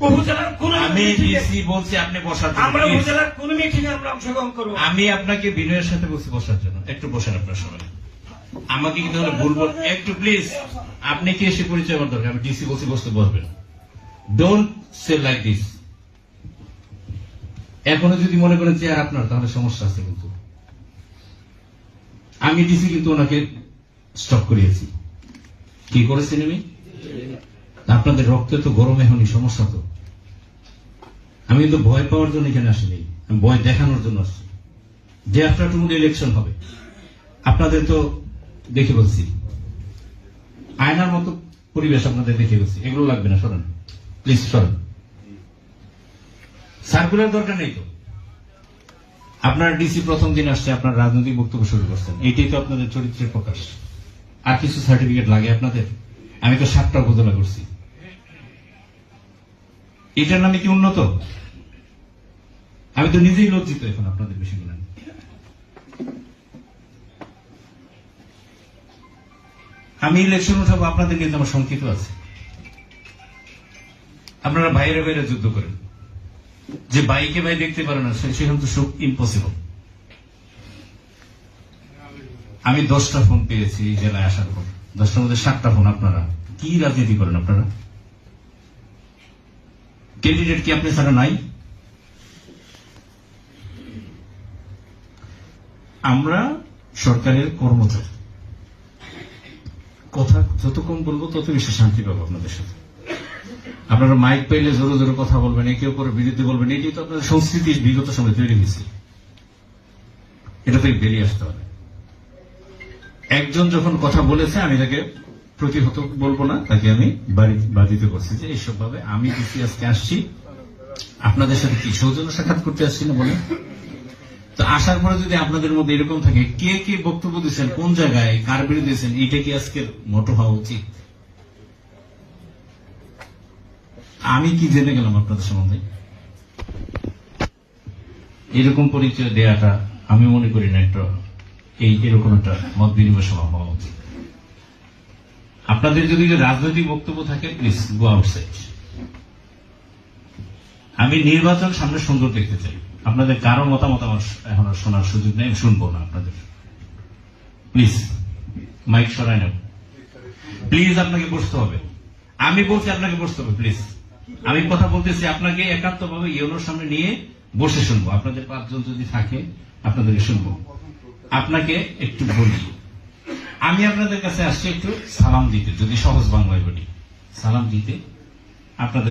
উপজেলার কোন আমি ডিসি বলছি আপনি বসার জন্য আমরা please। উপজেলার কোন মিটিংয়ে আমরা অংশগ্রহণ করবো? আমি আপনাকে বিনয়ের সাথে বলছি বসার জন্য, একটু বসেন আপনার সবাই। আমাকে কিন্তু হলে ভুল বল, একটু প্লিজ। আপনি কি এসে পরিচয় আমার দরকার? আমি ডিসি বলছি বসতে বসবেন। Don't say like this. এখনো যদি মনে করেন চেয়ার আপনার, তাহলে সমস্যা আছে। কিন্তু আমি ডিসি কিন্তু ওনাকে স্টপ করিয়েছি। কি করেছেন আমি? আপনাদের রক্তে তো গরম এখনই সমস্যা। তো আমি কিন্তু ভয় পাওয়ার জন্য এখানে আসিনি, আমি ভয় দেখানোর জন্য আসছি। ডে আফটার টুমোরো ইলেকশন হবে, আপনাদের তো দেখে বলছি, আয়নার মতো পরিবেশ আপনাদের দেখে বলছি। এগুলো লাগবে না, সরেন প্লিজ, সরেন। সার্কুলার দরকার নেই তো। আপনার ডিসি প্রথম দিন আসছে, আপনার রাজনৈতিক বক্তব্য শুরু করছেন, এইটাই তো আপনাদের চরিত্রের প্রকাশ। আর কিছু সার্টিফিকেট লাগে আপনাদের? আমি তো 7টা উপজেলা করছি, এটার নামে কি উন্নত? আমি তো নিজেই লজ্জিত এখন আপনাদের বিষয়গুলো। আমি ইলেকশন উঠাবো, আপনাদের কিন্তু আমার শঙ্কিত আছে। আপনারা বাইরে বাইরে যুদ্ধ করেন, যে বাইকে ভাই দেখতে পারে না সেখানে তো সব ইম্পসিবল। আমি 10টা ফোন পেয়েছি এই জেলায় আসার পর, 10টার মধ্যে 7টা ফোন। আপনারা কি রাজনীতি করেন? আপনারা ক্যান্ডিডেট কি আপনি ছাড়া নাই? আমরা সরকারের কর্মচারী, কথা যত কম বলবো তত বেশি শান্তি পাবো আপনাদের সাথে। আপনারা মাইক পাইলে জোরে জোরে কথা বলবেন, একে অপরের বিরুদ্ধে বলবেন, এটাই তো আপনাদের সংস্কৃতি বিগত সময় তৈরি হয়েছে। এটা থেকে বেরিয়ে আসতে হবে। একজন যখন কথা বলেছে, আমি তাকে প্রতিহত বলবো না, তাকে আমি বাধিত করছি যে এইসব ভাবে আমি ডিসি আজকে আসছি আপনাদের সাথে কি সৌজন্য সাক্ষাৎ করতে আসছি না বলে। তো আসার পরে যদি আপনাদের মধ্যে এরকম থাকে, কে কে বক্তব্য দিচ্ছেন, কোন জায়গায় কার বিরুদ্ধে দিয়েছেন, এটা কি আজকের মোটো হওয়া উচিত? আমি কি জেনে গেলাম আপনাদের সম্বন্ধে? এরকম পরিচয় দেওয়াটা আমি মনে করি না একটা এরকম একটা মত বিনিময় সভা হওয়া উচিত। আপনাদের যদি রাজনৈতিক বক্তব্য থাকে, প্লিজ গো আউটসাইড। আমি নির্বাচন সামনে সুন্দর দেখতে চাই। আপনাদের কারো মতামত আমার এখন আর শোনার সুযোগ নেই, শুনবো না আপনাদের। প্লিজ মাইক সরাই নেব। প্লিজ আপনাকে বসতে হবে। আমি বলছি আপনাকে বসতে হবে, প্লিজ। আমি কথা বলতেছি, আপনাকে একান্তভাবে ইউনোর সামনে নিয়ে বসে শুনবো। আপনাদের 5 জন যদি থাকে, আপনাদেরকে শুনবো। আপনাকে একটু বলি, আমি আপনাদের কাছে আসছি একটু সালাম দিতে, যদি সহজ বাংলায় বলি, সালাম দিতে। আপনাদের